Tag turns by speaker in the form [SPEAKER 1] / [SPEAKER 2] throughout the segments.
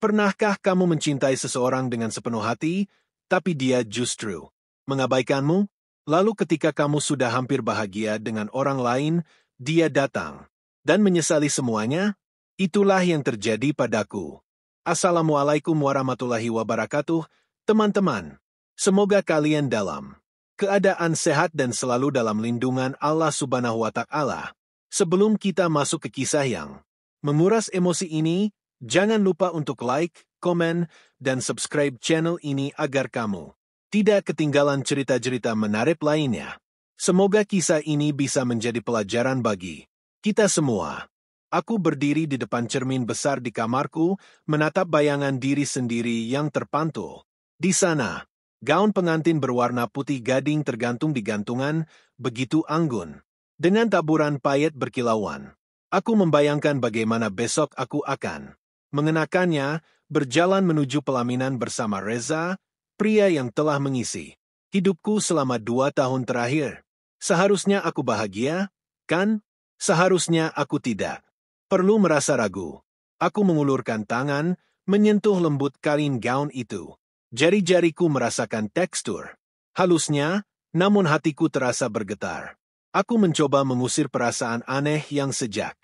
[SPEAKER 1] Pernahkah kamu mencintai seseorang dengan sepenuh hati, tapi dia justru mengabaikanmu? Lalu ketika kamu sudah hampir bahagia dengan orang lain, dia datang dan menyesali semuanya? Itulah yang terjadi padaku. Assalamualaikum warahmatullahi wabarakatuh, teman-teman. Semoga kalian dalam keadaan sehat dan selalu dalam lindungan Allah Subhanahu wa Ta'ala. Sebelum kita masuk ke kisah yang menguras emosi ini, jangan lupa untuk like, komen, dan subscribe channel ini agar kamu tidak ketinggalan cerita-cerita menarik lainnya. Semoga kisah ini bisa menjadi pelajaran bagi kita semua. Aku berdiri di depan cermin besar di kamarku, menatap bayangan diri sendiri yang terpantul. Di sana, gaun pengantin berwarna putih gading tergantung di gantungan, begitu anggun. Dengan taburan payet berkilauan, aku membayangkan bagaimana besok aku akan mengenakannya, berjalan menuju pelaminan bersama Reza, pria yang telah mengisi hidupku selama 2 tahun terakhir. Seharusnya aku bahagia, kan? Seharusnya aku tidak perlu merasa ragu. Aku mengulurkan tangan, menyentuh lembut kain gaun itu. Jari-jariku merasakan tekstur halusnya, namun hatiku terasa bergetar. Aku mencoba mengusir perasaan aneh yang sejak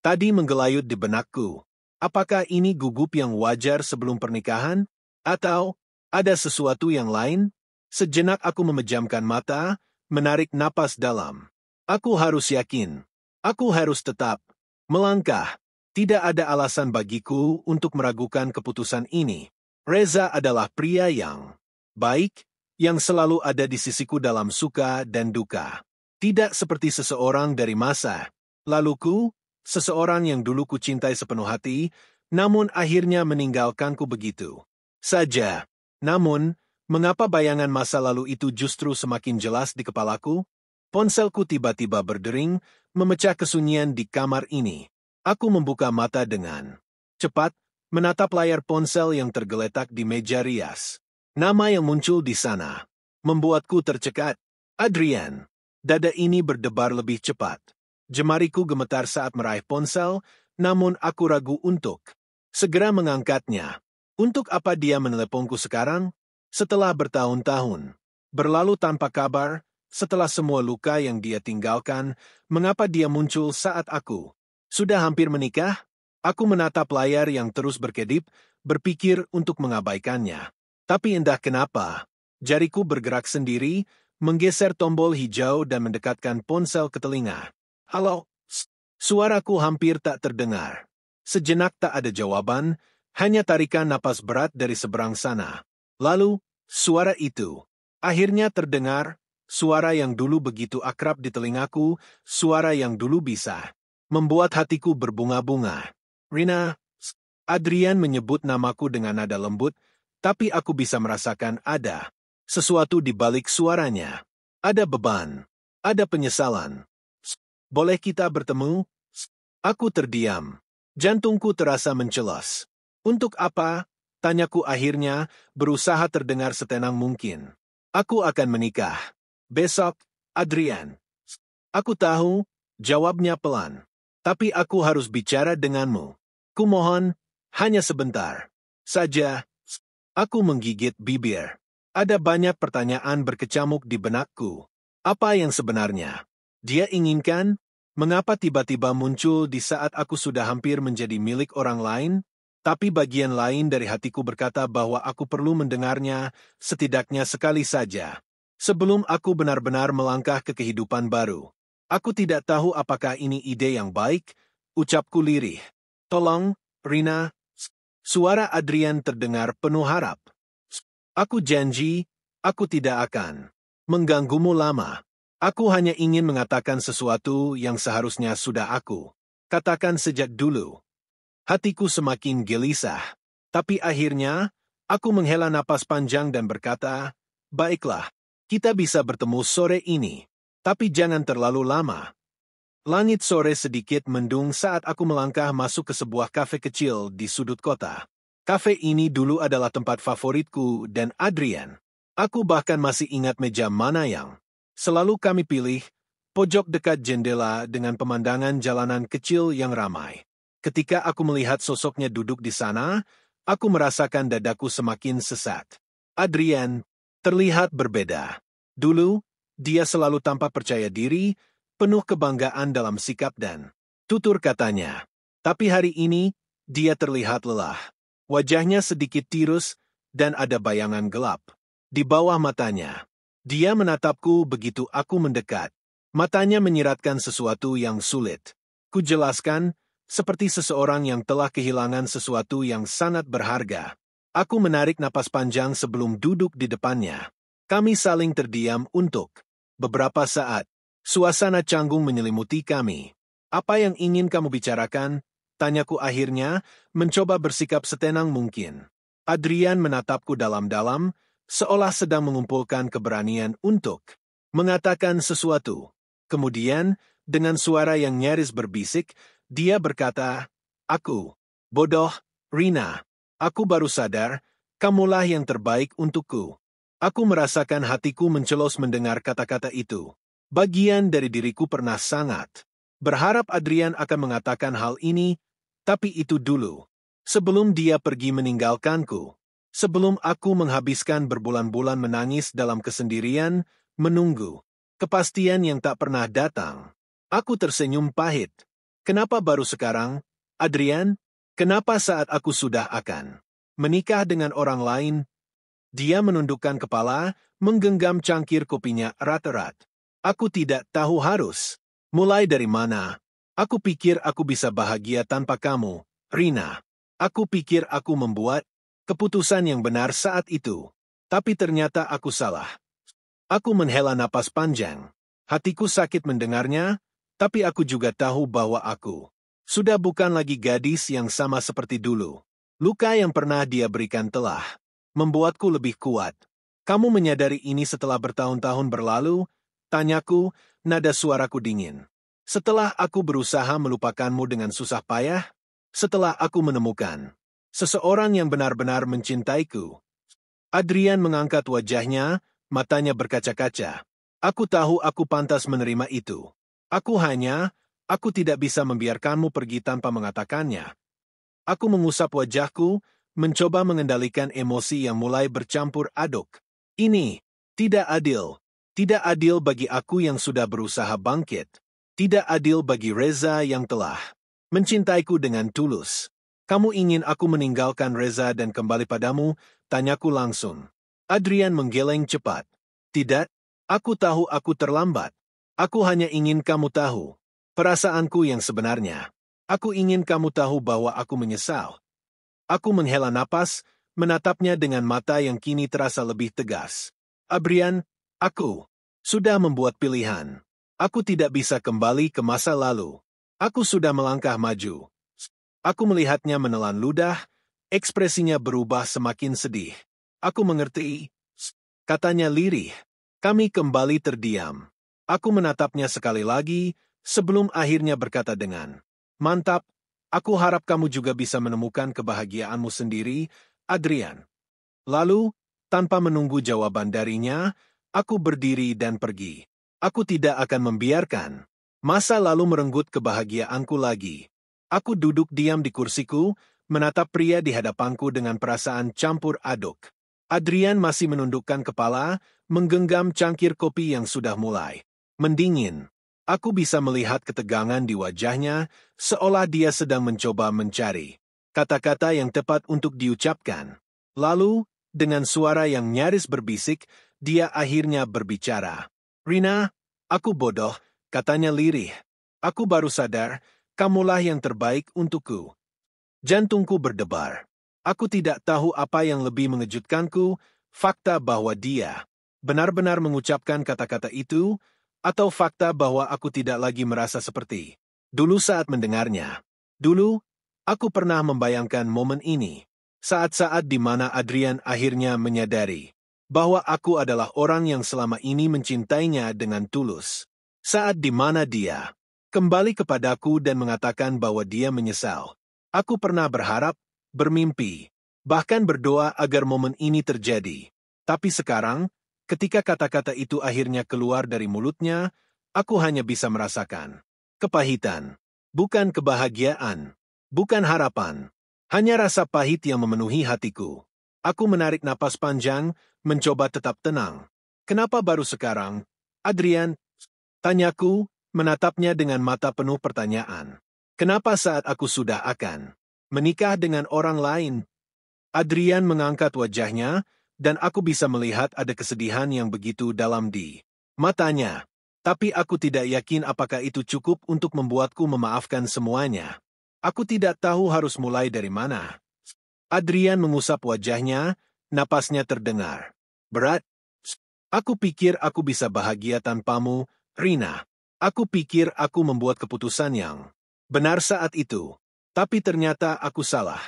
[SPEAKER 1] tadi menggelayut di benakku. Apakah ini gugup yang wajar sebelum pernikahan? Atau ada sesuatu yang lain? Sejenak aku memejamkan mata, menarik napas dalam. Aku harus yakin. Aku harus tetap melangkah. Tidak ada alasan bagiku untuk meragukan keputusan ini. Reza adalah pria yang baik, yang selalu ada di sisiku dalam suka dan duka. Tidak seperti seseorang dari masa laluku, seseorang yang dulu ku cintai sepenuh hati, namun akhirnya meninggalkanku begitu saja. Namun, mengapa bayangan masa lalu itu justru semakin jelas di kepalaku? Ponselku tiba-tiba berdering, memecah kesunyian di kamar ini. Aku membuka mata dengan cepat, menatap layar ponsel yang tergeletak di meja rias. Nama yang muncul di sana membuatku tercekat. Adrian. Dada ini berdebar lebih cepat. Jemariku gemetar saat meraih ponsel, namun aku ragu untuk segera mengangkatnya. Untuk apa dia meneleponku sekarang? Setelah bertahun-tahun berlalu tanpa kabar, setelah semua luka yang dia tinggalkan, mengapa dia muncul saat aku sudah hampir menikah? Aku menatap layar yang terus berkedip, berpikir untuk mengabaikannya. Tapi entah kenapa, jariku bergerak sendiri, menggeser tombol hijau dan mendekatkan ponsel ke telinga. Halo? Suaraku hampir tak terdengar. Sejenak tak ada jawaban, hanya tarikan napas berat dari seberang sana. Lalu, suara itu akhirnya terdengar, suara yang dulu begitu akrab di telingaku, suara yang dulu bisa membuat hatiku berbunga-bunga. Rina. Adrian menyebut namaku dengan nada lembut, tapi aku bisa merasakan ada sesuatu di balik suaranya. Ada beban, ada penyesalan. Boleh kita bertemu? Aku terdiam. Jantungku terasa mencelos. Untuk apa? Tanyaku akhirnya, berusaha terdengar setenang mungkin. Aku akan menikah. Besok, Adrian. Aku tahu, jawabnya pelan. Tapi aku harus bicara denganmu. Kumohon, hanya sebentar saja. Aku menggigit bibir. Ada banyak pertanyaan berkecamuk di benakku. Apa yang sebenarnya dia inginkan? Mengapa tiba-tiba muncul di saat aku sudah hampir menjadi milik orang lain? Tapi bagian lain dari hatiku berkata bahwa aku perlu mendengarnya setidaknya sekali saja. Sebelum aku benar-benar melangkah ke kehidupan baru. Aku tidak tahu apakah ini ide yang baik, ucapku lirih. Tolong, Rina. Suara Adrian terdengar penuh harap. Aku janji, aku tidak akan mengganggumu lama. Aku hanya ingin mengatakan sesuatu yang seharusnya sudah aku katakan sejak dulu. Hatiku semakin gelisah. Tapi akhirnya, aku menghela napas panjang dan berkata, baiklah, kita bisa bertemu sore ini. Tapi jangan terlalu lama. Langit sore sedikit mendung saat aku melangkah masuk ke sebuah kafe kecil di sudut kota. Kafe ini dulu adalah tempat favoritku dan Adrian. Aku bahkan masih ingat meja mana yang selalu kami pilih, pojok dekat jendela dengan pemandangan jalanan kecil yang ramai. Ketika aku melihat sosoknya duduk di sana, Aku merasakan dadaku semakin sesak. Adrian terlihat berbeda. Dulu, dia selalu tampak percaya diri, penuh kebanggaan dalam sikap dan tutur katanya. Tapi hari ini, dia terlihat lelah. Wajahnya sedikit tirus, dan ada bayangan gelap di bawah matanya. Dia menatapku begitu aku mendekat. Matanya menyiratkan sesuatu yang sulit. Kujelaskan, seperti seseorang yang telah kehilangan sesuatu yang sangat berharga. Aku menarik napas panjang sebelum duduk di depannya. Kami saling terdiam untuk beberapa saat. Suasana canggung menyelimuti kami. Apa yang ingin kamu bicarakan? Tanyaku akhirnya, mencoba bersikap setenang mungkin. Adrian menatapku dalam-dalam, seolah sedang mengumpulkan keberanian untuk mengatakan sesuatu. Kemudian, dengan suara yang nyaris berbisik, dia berkata, "Aku bodoh, Rina. Aku baru sadar, kamulah yang terbaik untukku." Aku merasakan hatiku mencelos mendengar kata-kata itu. Bagian dari diriku pernah sangat berharap Adrian akan mengatakan hal ini, tapi itu dulu. Sebelum dia pergi meninggalkanku. Sebelum aku menghabiskan berbulan-bulan menangis dalam kesendirian, menunggu kepastian yang tak pernah datang. Aku tersenyum pahit. Kenapa baru sekarang, Adrian? Kenapa saat aku sudah akan menikah dengan orang lain? Dia menundukkan kepala, menggenggam cangkir kopinya erat-erat. Aku tidak tahu harus mulai dari mana. Aku pikir aku bisa bahagia tanpa kamu, Rina. Aku pikir aku membuat keputusan yang benar saat itu. Tapi ternyata aku salah. Aku menghela napas panjang. Hatiku sakit mendengarnya, tapi aku juga tahu bahwa aku sudah bukan lagi gadis yang sama seperti dulu. Luka yang pernah dia berikan telah membuatku lebih kuat. Kamu menyadari ini setelah bertahun-tahun berlalu? Tanyaku, nada suaraku dingin. Setelah aku berusaha melupakanmu dengan susah payah? Setelah aku menemukan seseorang yang benar-benar mencintaiku? Adrian mengangkat wajahnya, matanya berkaca-kaca. Aku tahu aku pantas menerima itu. Aku tidak bisa membiarkanmu pergi tanpa mengatakannya. Aku mengusap wajahku, mencoba mengendalikan emosi yang mulai bercampur aduk. Ini tidak adil. Tidak adil bagi aku yang sudah berusaha bangkit. Tidak adil bagi Reza yang telah mencintaiku dengan tulus. Kamu ingin aku meninggalkan Reza dan kembali padamu? Tanyaku langsung. Adrian menggeleng cepat. Tidak, aku tahu aku terlambat. Aku hanya ingin kamu tahu perasaanku yang sebenarnya. Aku ingin kamu tahu bahwa aku menyesal. Aku menghela napas, menatapnya dengan mata yang kini terasa lebih tegas. Adrian, aku sudah membuat pilihan. Aku tidak bisa kembali ke masa lalu. Aku sudah melangkah maju. Aku melihatnya menelan ludah, ekspresinya berubah semakin sedih. Aku mengerti, katanya lirih. Kami kembali terdiam. Aku menatapnya sekali lagi, sebelum akhirnya berkata dengan mantap, aku harap kamu juga bisa menemukan kebahagiaanmu sendiri, Adrian. Lalu, tanpa menunggu jawaban darinya, aku berdiri dan pergi. Aku tidak akan membiarkan masa lalu merenggut kebahagiaanku lagi. Aku duduk diam di kursiku, menatap pria di hadapanku dengan perasaan campur aduk. Adrian masih menundukkan kepala, menggenggam cangkir kopi yang sudah mulai mendingin. Aku bisa melihat ketegangan di wajahnya, seolah dia sedang mencoba mencari kata-kata yang tepat untuk diucapkan. Lalu, dengan suara yang nyaris berbisik, dia akhirnya berbicara. Rina, aku bodoh, katanya lirih. Aku baru sadar, kamulah yang terbaik untukku. Jantungku berdebar. Aku tidak tahu apa yang lebih mengejutkanku, fakta bahwa dia benar-benar mengucapkan kata-kata itu, atau fakta bahwa aku tidak lagi merasa seperti dulu saat mendengarnya. Dulu, aku pernah membayangkan momen ini, saat-saat di mana Adrian akhirnya menyadari bahwa aku adalah orang yang selama ini mencintainya dengan tulus. Saat di mana dia kembali kepadaku dan mengatakan bahwa dia menyesal. Aku pernah berharap, bermimpi, bahkan berdoa agar momen ini terjadi. Tapi sekarang, ketika kata-kata itu akhirnya keluar dari mulutnya, aku hanya bisa merasakan kepahitan, bukan kebahagiaan, bukan harapan, Hanya rasa pahit yang memenuhi hatiku. Aku menarik napas panjang, mencoba tetap tenang. Kenapa baru sekarang? Adrian, tanyaku, menatapnya dengan mata penuh pertanyaan. Kenapa saat aku sudah akan menikah dengan orang lain? Adrian mengangkat wajahnya, dan aku bisa melihat ada kesedihan yang begitu dalam di matanya. Tapi aku tidak yakin apakah itu cukup untuk membuatku memaafkan semuanya. Aku tidak tahu harus mulai dari mana. Adrian mengusap wajahnya, napasnya terdengar berat. Aku pikir aku bisa bahagia tanpamu, Rina. Aku pikir aku membuat keputusan yang benar saat itu. Tapi ternyata aku salah.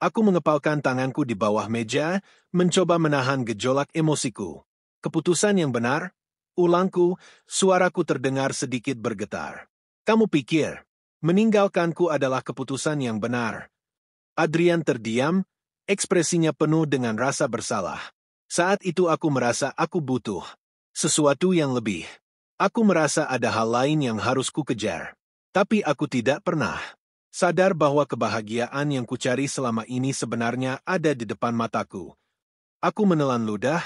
[SPEAKER 1] Aku mengepalkan tanganku di bawah meja, mencoba menahan gejolak emosiku. Keputusan yang benar? Ulangku, suaraku terdengar sedikit bergetar. Kamu pikir, meninggalkanku adalah keputusan yang benar? Adrian terdiam, ekspresinya penuh dengan rasa bersalah. Saat itu aku merasa aku butuh sesuatu yang lebih. Aku merasa ada hal lain yang harus ku kejar. Tapi aku tidak pernah sadar bahwa kebahagiaan yang kucari selama ini sebenarnya ada di depan mataku. Aku menelan ludah,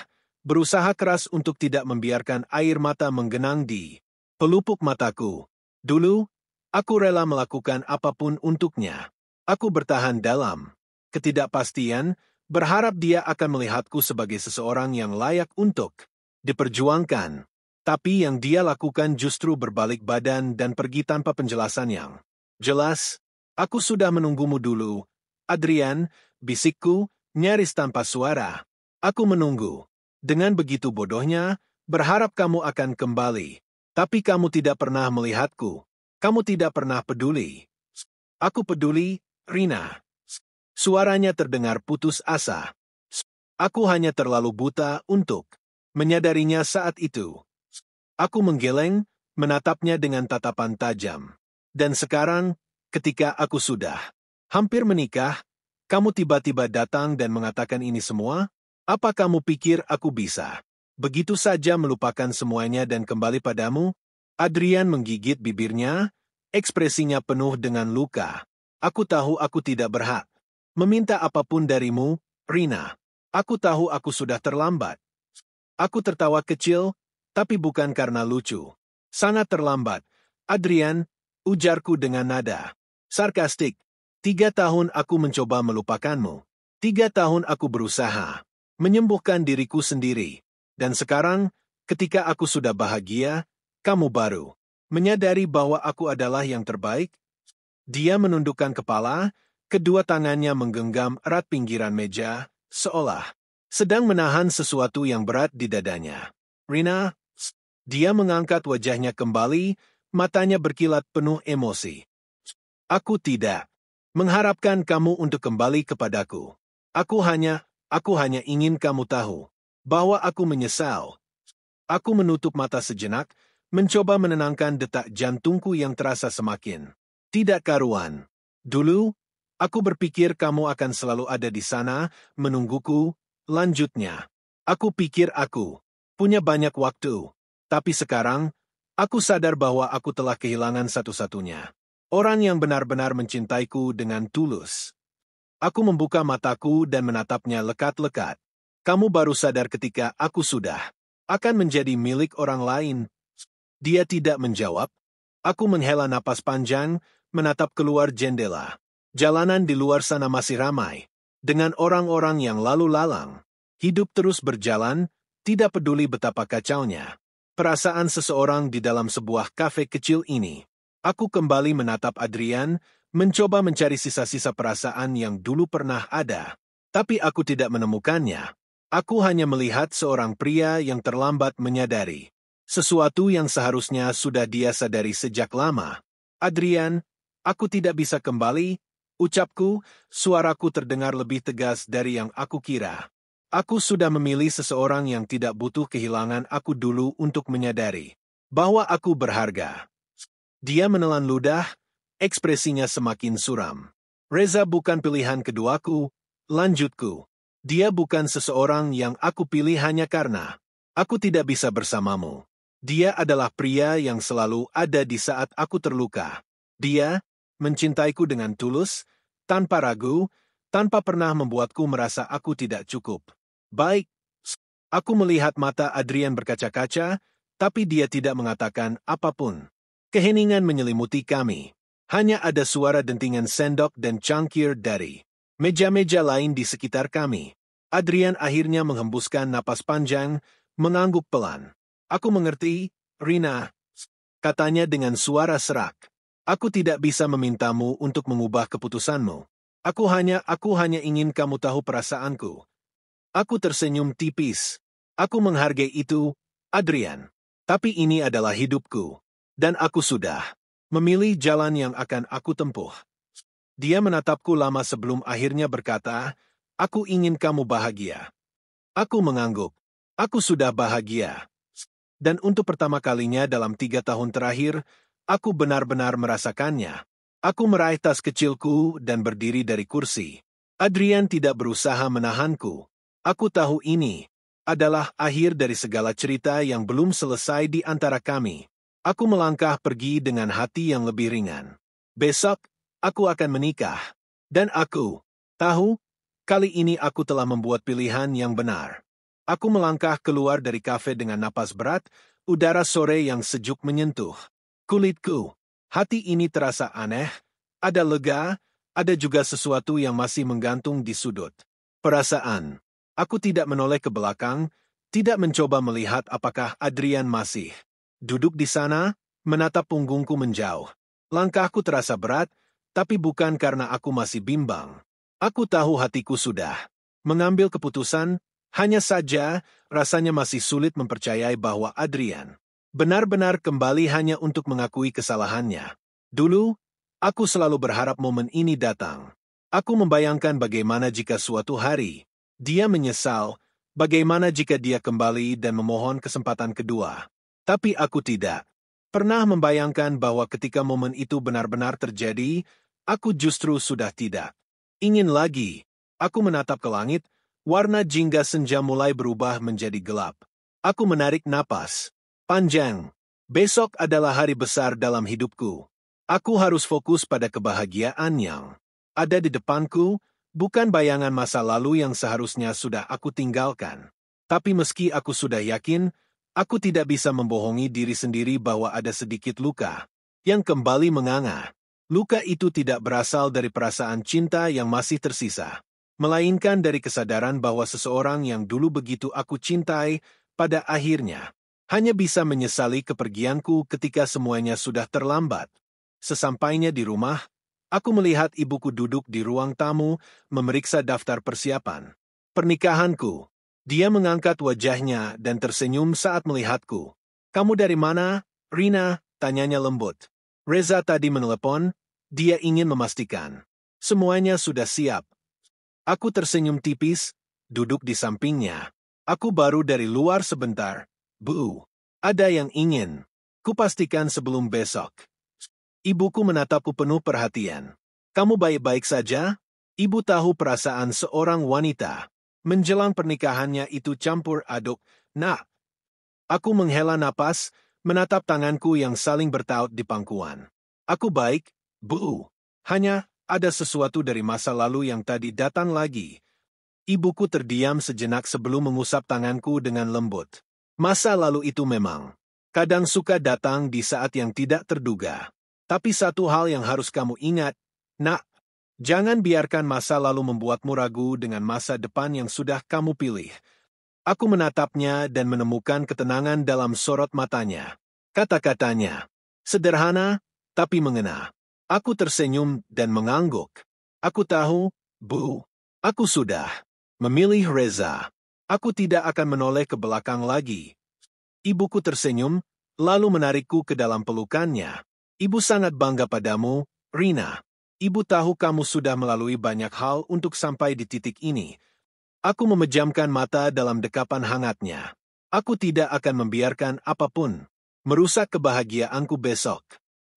[SPEAKER 1] berusaha keras untuk tidak membiarkan air mata menggenang di pelupuk mataku. Dulu, aku rela melakukan apapun untuknya. Aku bertahan dalam ketidakpastian, berharap dia akan melihatku sebagai seseorang yang layak untuk diperjuangkan. Tapi yang dia lakukan justru berbalik badan dan pergi tanpa penjelasan yang jelas. Aku sudah menunggumu dulu, Adrian, bisikku, nyaris tanpa suara. Aku menunggu. Dengan begitu bodohnya, berharap kamu akan kembali. Tapi kamu tidak pernah melihatku. Kamu tidak pernah peduli. Aku peduli, Rina. Suaranya terdengar putus asa. Aku hanya terlalu buta untuk menyadarinya saat itu. Aku menggeleng, menatapnya dengan tatapan tajam. Dan sekarang, ketika aku sudah hampir menikah, kamu tiba-tiba datang dan mengatakan ini semua? Apa kamu pikir aku bisa begitu saja melupakan semuanya dan kembali padamu? Adrian menggigit bibirnya, ekspresinya penuh dengan luka. Aku tahu aku tidak berhak meminta apapun darimu, Rina. Aku tahu aku sudah terlambat. Aku tertawa kecil, tapi bukan karena lucu. Sangat terlambat, Adrian, ujarku dengan nada sarkastik. 3 tahun aku mencoba melupakanmu. 3 tahun aku berusaha menyembuhkan diriku sendiri. Dan sekarang, ketika aku sudah bahagia, kamu baru menyadari bahwa aku adalah yang terbaik. Dia menundukkan kepala, kedua tangannya menggenggam erat pinggiran meja, seolah sedang menahan sesuatu yang berat di dadanya. Rina, dia mengangkat wajahnya kembali, matanya berkilat penuh emosi. Aku tidak mengharapkan kamu untuk kembali kepadaku. Aku hanya ingin kamu tahu bahwa aku menyesal. Aku menutup mata sejenak, mencoba menenangkan detak jantungku yang terasa semakin tidak karuan. Dulu, aku berpikir kamu akan selalu ada di sana, menungguku. Lanjutnya, aku pikir aku punya banyak waktu. Tapi sekarang, aku sadar bahwa aku telah kehilangan satu-satunya orang yang benar-benar mencintaiku dengan tulus. Aku membuka mataku dan menatapnya lekat-lekat. Kamu baru sadar ketika aku sudah akan menjadi milik orang lain. Dia tidak menjawab. Aku menghela napas panjang, menatap keluar jendela. Jalanan di luar sana masih ramai, dengan orang-orang yang lalu lalang. Hidup terus berjalan, tidak peduli betapa kacaunya perasaan seseorang di dalam sebuah kafe kecil ini. Aku kembali menatap Adrian, mencoba mencari sisa-sisa perasaan yang dulu pernah ada. Tapi aku tidak menemukannya. Aku hanya melihat seorang pria yang terlambat menyadari sesuatu yang seharusnya sudah dia sadari sejak lama. Adrian, aku tidak bisa kembali, ucapku, suaraku terdengar lebih tegas dari yang aku kira. Aku sudah memilih seseorang yang tidak butuh kehilangan aku dulu untuk menyadari bahwa aku berharga. Dia menelan ludah, ekspresinya semakin suram. Reza bukan pilihan keduaku, lanjutku. Dia bukan seseorang yang aku pilih hanya karena aku tidak bisa bersamamu. Dia adalah pria yang selalu ada di saat aku terluka. Dia mencintaiku dengan tulus, tanpa ragu, tanpa pernah membuatku merasa aku tidak cukup. Baik, aku melihat mata Adrian berkaca-kaca, tapi dia tidak mengatakan apapun. Keheningan menyelimuti kami. Hanya ada suara dentingan sendok dan cangkir dari meja-meja lain di sekitar kami. Adrian akhirnya menghembuskan napas panjang, mengangguk pelan. Aku mengerti, Rina, katanya dengan suara serak. Aku tidak bisa memintamu untuk mengubah keputusanmu. Aku hanya ingin kamu tahu perasaanku. Aku tersenyum tipis. Aku menghargai itu, Adrian. Tapi ini adalah hidupku. Dan aku sudah memilih jalan yang akan aku tempuh. Dia menatapku lama sebelum akhirnya berkata, aku ingin kamu bahagia. Aku mengangguk. Aku sudah bahagia. Dan untuk pertama kalinya dalam 3 tahun terakhir, aku benar-benar merasakannya. Aku meraih tas kecilku dan berdiri dari kursi. Adrian tidak berusaha menahanku. Aku tahu ini adalah akhir dari segala cerita yang belum selesai di antara kami. Aku melangkah pergi dengan hati yang lebih ringan. Besok, aku akan menikah. Dan aku tahu, kali ini aku telah membuat pilihan yang benar. Aku melangkah keluar dari kafe dengan napas berat, udara sore yang sejuk menyentuh kulitku. Hati ini terasa aneh, ada lega, ada juga sesuatu yang masih menggantung di sudut perasaan. Aku tidak menoleh ke belakang, tidak mencoba melihat apakah Adrian masih duduk di sana, menatap punggungku menjauh. Langkahku terasa berat, tapi bukan karena aku masih bimbang. Aku tahu hatiku sudah mengambil keputusan, hanya saja rasanya masih sulit mempercayai bahwa Adrian benar-benar kembali hanya untuk mengakui kesalahannya. Dulu, aku selalu berharap momen ini datang. Aku membayangkan bagaimana jika suatu hari dia menyesal, bagaimana jika dia kembali dan memohon kesempatan kedua. Tapi aku tidak pernah membayangkan bahwa ketika momen itu benar-benar terjadi, aku justru sudah tidak ingin lagi. Aku menatap ke langit, warna jingga senja mulai berubah menjadi gelap. Aku menarik napas panjang. Besok adalah hari besar dalam hidupku. Aku harus fokus pada kebahagiaan yang ada di depanku, bukan bayangan masa lalu yang seharusnya sudah aku tinggalkan. Tapi meski aku sudah yakin, aku tidak bisa membohongi diri sendiri bahwa ada sedikit luka yang kembali menganga. Luka itu tidak berasal dari perasaan cinta yang masih tersisa, melainkan dari kesadaran bahwa seseorang yang dulu begitu aku cintai, pada akhirnya hanya bisa menyesali kepergianku ketika semuanya sudah terlambat. Sesampainya di rumah, aku melihat ibuku duduk di ruang tamu, memeriksa daftar persiapan pernikahanku. Dia mengangkat wajahnya dan tersenyum saat melihatku. Kamu dari mana, Rina? Tanyanya lembut. Reza tadi menelepon, dia ingin memastikan semuanya sudah siap. Aku tersenyum tipis, duduk di sampingnya. Aku baru dari luar sebentar, Bu. Ada yang ingin kupastikan sebelum besok. Ibuku menatapku penuh perhatian. Kamu baik-baik saja? Ibu tahu perasaan seorang wanita menjelang pernikahannya itu campur aduk. Nak, aku menghela napas, menatap tanganku yang saling bertaut di pangkuan. Aku baik, Bu. Hanya ada sesuatu dari masa lalu yang tadi datang lagi. Ibuku terdiam sejenak sebelum mengusap tanganku dengan lembut. Masa lalu itu memang kadang suka datang di saat yang tidak terduga. Tapi satu hal yang harus kamu ingat, Nak, jangan biarkan masa lalu membuatmu ragu dengan masa depan yang sudah kamu pilih. Aku menatapnya dan menemukan ketenangan dalam sorot matanya. Kata-katanya sederhana, tapi mengena. Aku tersenyum dan mengangguk. Aku tahu, Bu, aku sudah memilih Reza. Aku tidak akan menoleh ke belakang lagi. Ibuku tersenyum, lalu menarikku ke dalam pelukannya. Ibu sangat bangga padamu, Rina. Ibu tahu kamu sudah melalui banyak hal untuk sampai di titik ini. Aku memejamkan mata dalam dekapan hangatnya. Aku tidak akan membiarkan apapun merusak kebahagiaanku besok.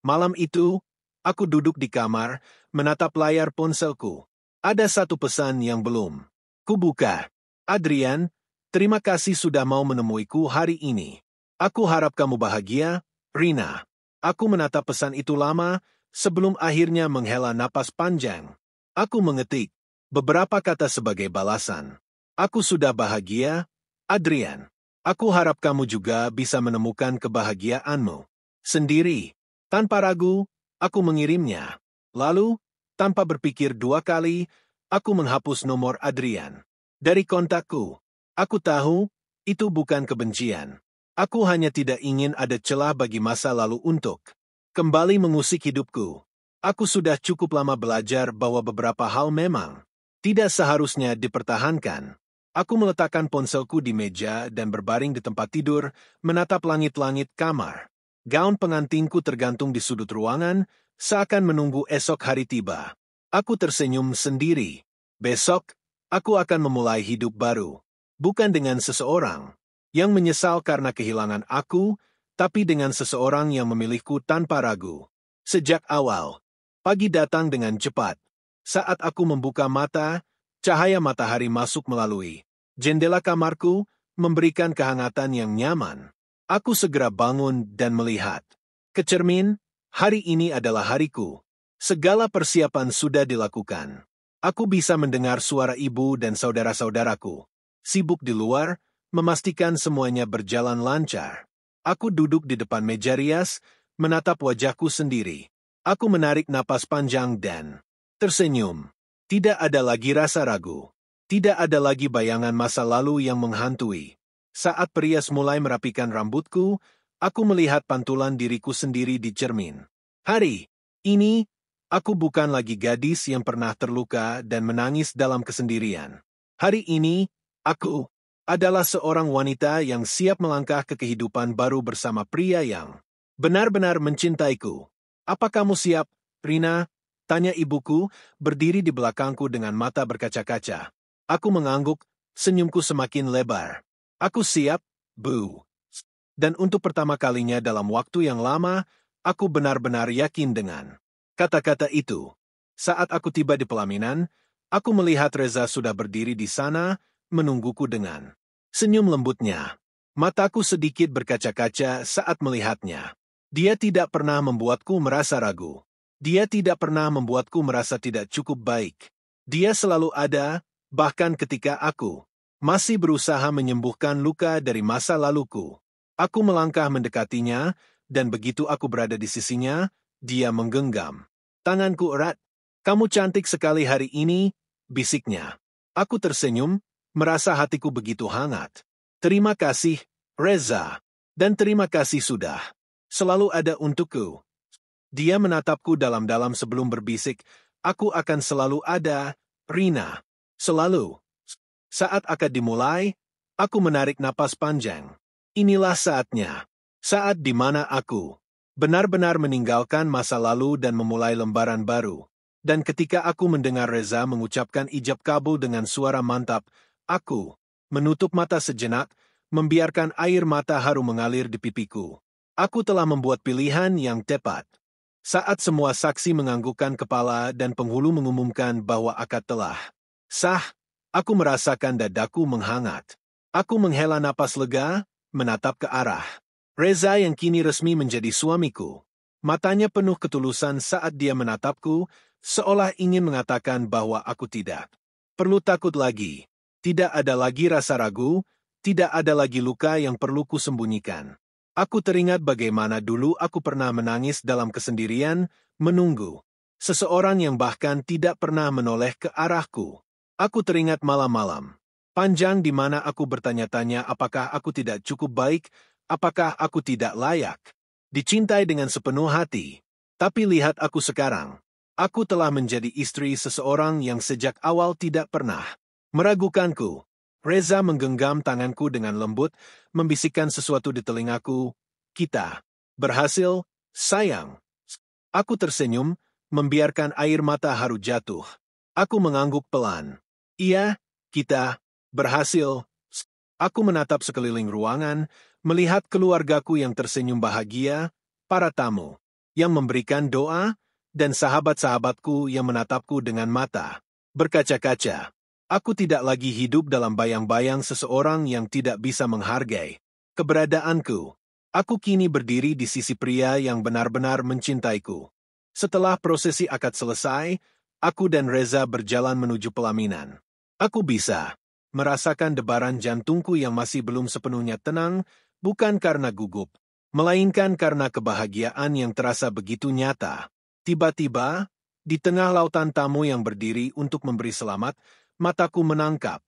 [SPEAKER 1] Malam itu, aku duduk di kamar, menatap layar ponselku. Ada satu pesan yang belum kubuka. Adrian, terima kasih sudah mau menemuiku hari ini. Aku harap kamu bahagia, Rina. Aku menatap pesan itu lama, sebelum akhirnya menghela napas panjang. Aku mengetik beberapa kata sebagai balasan. Aku sudah bahagia, Adrian. Aku harap kamu juga bisa menemukan kebahagiaanmu sendiri. Tanpa ragu, aku mengirimnya. Lalu, tanpa berpikir dua kali, aku menghapus nomor Adrian dari kontakku. Aku tahu, itu bukan kebencian. Aku hanya tidak ingin ada celah bagi masa lalu untuk kembali mengusik hidupku. Aku sudah cukup lama belajar bahwa beberapa hal memang tidak seharusnya dipertahankan. Aku meletakkan ponselku di meja dan berbaring di tempat tidur, menatap langit-langit kamar. Gaun pengantinku tergantung di sudut ruangan, seakan menunggu esok hari tiba. Aku tersenyum sendiri. Besok, aku akan memulai hidup baru. Bukan dengan seseorang yang menyesal karena kehilangan aku, tapi dengan seseorang yang memilihku tanpa ragu. Sejak awal, pagi datang dengan cepat. Saat aku membuka mata, cahaya matahari masuk melalui jendela kamarku, memberikan kehangatan yang nyaman. Aku segera bangun dan melihat ke cermin. Hari ini adalah hariku. Segala persiapan sudah dilakukan. Aku bisa mendengar suara ibu dan saudara-saudaraku sibuk di luar, memastikan semuanya berjalan lancar. Aku duduk di depan meja rias, menatap wajahku sendiri. Aku menarik napas panjang dan tersenyum. Tidak ada lagi rasa ragu. Tidak ada lagi bayangan masa lalu yang menghantui. Saat perias mulai merapikan rambutku, aku melihat pantulan diriku sendiri di cermin. Hari ini, aku bukan lagi gadis yang pernah terluka dan menangis dalam kesendirian. Hari ini, aku adalah seorang wanita yang siap melangkah ke kehidupan baru bersama pria yang benar-benar mencintaiku. Apa kamu siap, Rina? Tanya ibuku, berdiri di belakangku dengan mata berkaca-kaca. Aku mengangguk, senyumku semakin lebar. Aku siap, Bu. Dan untuk pertama kalinya dalam waktu yang lama, aku benar-benar yakin dengan kata-kata itu. Saat aku tiba di pelaminan, aku melihat Reza sudah berdiri di sana, menungguku dengan senyum lembutnya. Mataku sedikit berkaca-kaca saat melihatnya. Dia tidak pernah membuatku merasa ragu. Dia tidak pernah membuatku merasa tidak cukup baik. Dia selalu ada, bahkan ketika aku masih berusaha menyembuhkan luka dari masa laluku. Aku melangkah mendekatinya, dan begitu aku berada di sisinya, dia menggenggam tanganku erat. Kamu cantik sekali hari ini, bisiknya. Aku tersenyum, merasa hatiku begitu hangat. Terima kasih, Reza. Dan terima kasih sudah selalu ada untukku. Dia menatapku dalam-dalam sebelum berbisik, aku akan selalu ada, Rina. Selalu. Saat akad dimulai, aku menarik napas panjang. Inilah saatnya. Saat di mana aku benar-benar meninggalkan masa lalu dan memulai lembaran baru. Dan ketika aku mendengar Reza mengucapkan ijab kabul dengan suara mantap, aku menutup mata sejenak, membiarkan air mata haru mengalir di pipiku. Aku telah membuat pilihan yang tepat. Saat semua saksi menganggukkan kepala dan penghulu mengumumkan bahwa akad telah sah, aku merasakan dadaku menghangat. Aku menghela napas lega, menatap ke arah Reza yang kini resmi menjadi suamiku. Matanya penuh ketulusan saat dia menatapku, seolah ingin mengatakan bahwa aku tidak perlu takut lagi. Tidak ada lagi rasa ragu, tidak ada lagi luka yang perlu kusembunyikan. Aku teringat bagaimana dulu aku pernah menangis dalam kesendirian, menunggu seseorang yang bahkan tidak pernah menoleh ke arahku. Aku teringat malam-malam panjang di mana aku bertanya-tanya apakah aku tidak cukup baik, apakah aku tidak layak dicintai dengan sepenuh hati. Tapi lihat aku sekarang. Aku telah menjadi istri seseorang yang sejak awal tidak pernah meragukanku. Reza menggenggam tanganku dengan lembut, membisikkan sesuatu di telingaku. Kita berhasil, sayang. Aku tersenyum, membiarkan air mata haru jatuh. Aku mengangguk pelan. Iya, kita berhasil. Aku menatap sekeliling ruangan, melihat keluargaku yang tersenyum bahagia, para tamu yang memberikan doa, dan sahabat-sahabatku yang menatapku dengan mata berkaca-kaca. Aku tidak lagi hidup dalam bayang-bayang seseorang yang tidak bisa menghargai keberadaanku. Aku kini berdiri di sisi pria yang benar-benar mencintaiku. Setelah prosesi akad selesai, Aku dan Reza berjalan menuju pelaminan. Aku bisa merasakan debaran jantungku yang masih belum sepenuhnya tenang, bukan karena gugup, melainkan karena kebahagiaan yang terasa begitu nyata. Tiba-tiba, di tengah lautan tamu yang berdiri untuk memberi selamat, mataku menangkap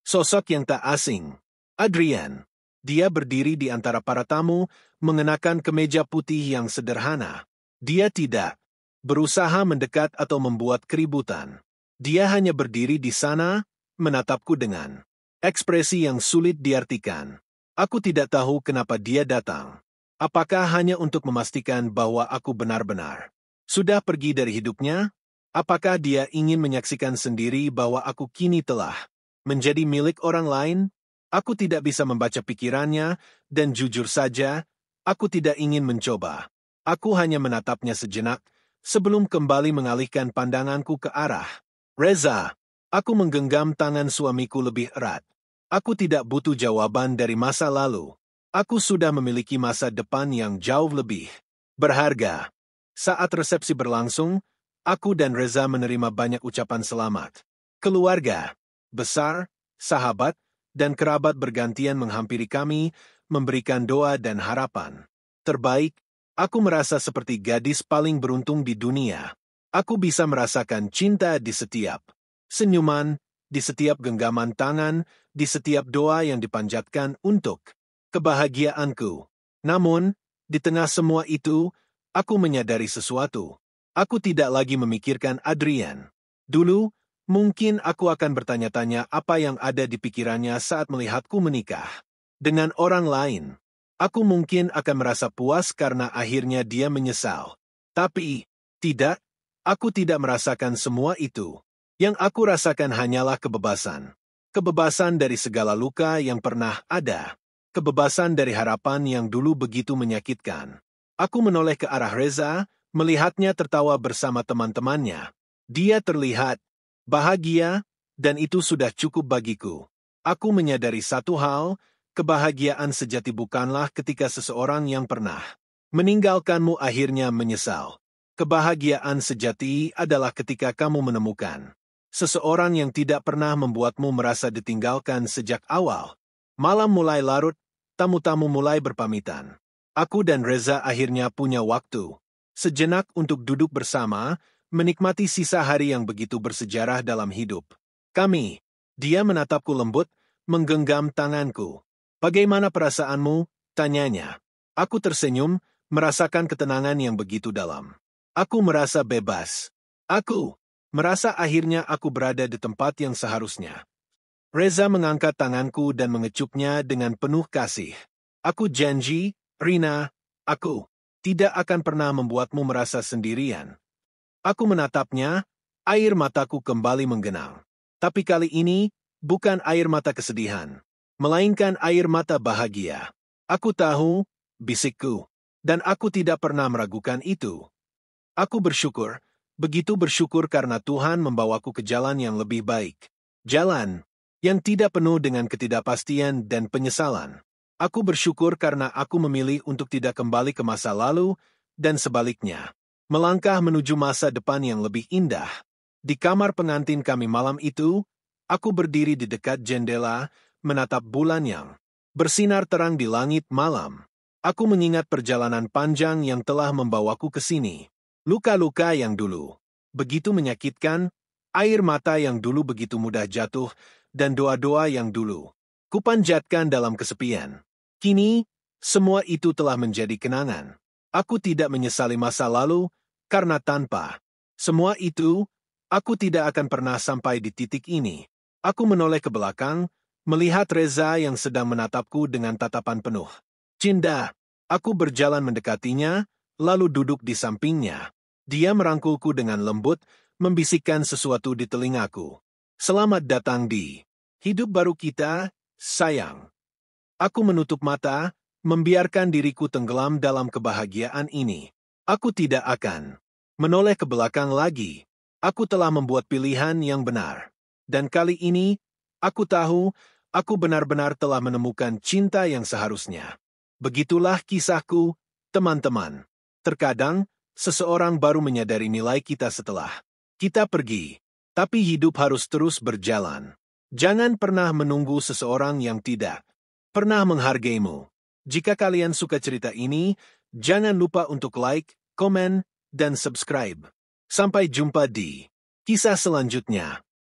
[SPEAKER 1] sosok yang tak asing. Adrian. Dia berdiri di antara para tamu, mengenakan kemeja putih yang sederhana. Dia tidak berusaha mendekat atau membuat keributan. Dia hanya berdiri di sana, menatapku dengan ekspresi yang sulit diartikan. Aku tidak tahu kenapa dia datang. Apakah hanya untuk memastikan bahwa aku benar-benar sudah pergi dari hidupnya? Apakah dia ingin menyaksikan sendiri bahwa aku kini telah menjadi milik orang lain? Aku tidak bisa membaca pikirannya, dan jujur saja, aku tidak ingin mencoba. Aku hanya menatapnya sejenak, sebelum kembali mengalihkan pandanganku ke arah Reza. Aku menggenggam tangan suamiku lebih erat. Aku tidak butuh jawaban dari masa lalu. Aku sudah memiliki masa depan yang jauh lebih berharga. Saat resepsi berlangsung, aku dan Reza menerima banyak ucapan selamat. Keluarga besar, sahabat, dan kerabat bergantian menghampiri kami, memberikan doa dan harapan terbaik. Aku merasa seperti gadis paling beruntung di dunia. Aku bisa merasakan cinta di setiap senyuman, di setiap genggaman tangan, di setiap doa yang dipanjatkan untuk kebahagiaanku. Namun, di tengah semua itu, aku menyadari sesuatu. Aku tidak lagi memikirkan Adrian. Dulu, mungkin aku akan bertanya-tanya apa yang ada di pikirannya saat melihatku menikah dengan orang lain. Aku mungkin akan merasa puas karena akhirnya dia menyesal. Tapi, tidak, aku tidak merasakan semua itu. Yang aku rasakan hanyalah kebebasan. Kebebasan dari segala luka yang pernah ada. Kebebasan dari harapan yang dulu begitu menyakitkan. Aku menoleh ke arah Reza, melihatnya tertawa bersama teman-temannya. Dia terlihat bahagia, dan itu sudah cukup bagiku. Aku menyadari satu hal, kebahagiaan sejati bukanlah ketika seseorang yang pernah meninggalkanmu akhirnya menyesal. Kebahagiaan sejati adalah ketika kamu menemukan seseorang yang tidak pernah membuatmu merasa ditinggalkan sejak awal. Malam mulai larut, tamu-tamu mulai berpamitan. Aku dan Reza akhirnya punya waktu sejenak untuk duduk bersama, menikmati sisa hari yang begitu bersejarah dalam hidup kami. Dia menatapku lembut, menggenggam tanganku. Bagaimana perasaanmu? Tanyanya. Aku tersenyum, merasakan ketenangan yang begitu dalam. Aku merasa bebas. Aku merasa akhirnya aku berada di tempat yang seharusnya. Reza mengangkat tanganku dan mengecupnya dengan penuh kasih. Aku janji, Rina, aku tidak akan pernah membuatmu merasa sendirian. Aku menatapnya, air mataku kembali menggenang. Tapi kali ini, bukan air mata kesedihan, melainkan air mata bahagia. Aku tahu, bisikku, dan aku tidak pernah meragukan itu. Aku bersyukur, begitu bersyukur karena Tuhan membawaku ke jalan yang lebih baik. Jalan yang tidak penuh dengan ketidakpastian dan penyesalan. Aku bersyukur karena aku memilih untuk tidak kembali ke masa lalu, dan sebaliknya, melangkah menuju masa depan yang lebih indah. Di kamar pengantin kami malam itu, aku berdiri di dekat jendela, menatap bulan yang bersinar terang di langit malam. Aku mengingat perjalanan panjang yang telah membawaku ke sini. Luka-luka yang dulu begitu menyakitkan, air mata yang dulu begitu mudah jatuh, dan doa-doa yang dulu kupanjatkan dalam kesepian. Kini, semua itu telah menjadi kenangan. Aku tidak menyesali masa lalu, karena tanpa semua itu, aku tidak akan pernah sampai di titik ini. Aku menoleh ke belakang, melihat Reza yang sedang menatapku dengan tatapan penuh cinta. Aku berjalan mendekatinya, lalu duduk di sampingnya. Dia merangkulku dengan lembut, membisikkan sesuatu di telingaku. Selamat datang di hidup baru kita, sayang. Aku menutup mata, membiarkan diriku tenggelam dalam kebahagiaan ini. Aku tidak akan menoleh ke belakang lagi. Aku telah membuat pilihan yang benar. Dan kali ini, aku tahu, aku benar-benar telah menemukan cinta yang seharusnya. Begitulah kisahku, teman-teman. Terkadang, seseorang baru menyadari nilai kita setelah Kita pergi, tapi hidup harus terus berjalan. Jangan pernah menunggu seseorang yang tidak pernah menghargaimu. Jika kalian suka cerita ini, jangan lupa untuk like, komen, dan subscribe. Sampai jumpa di kisah selanjutnya.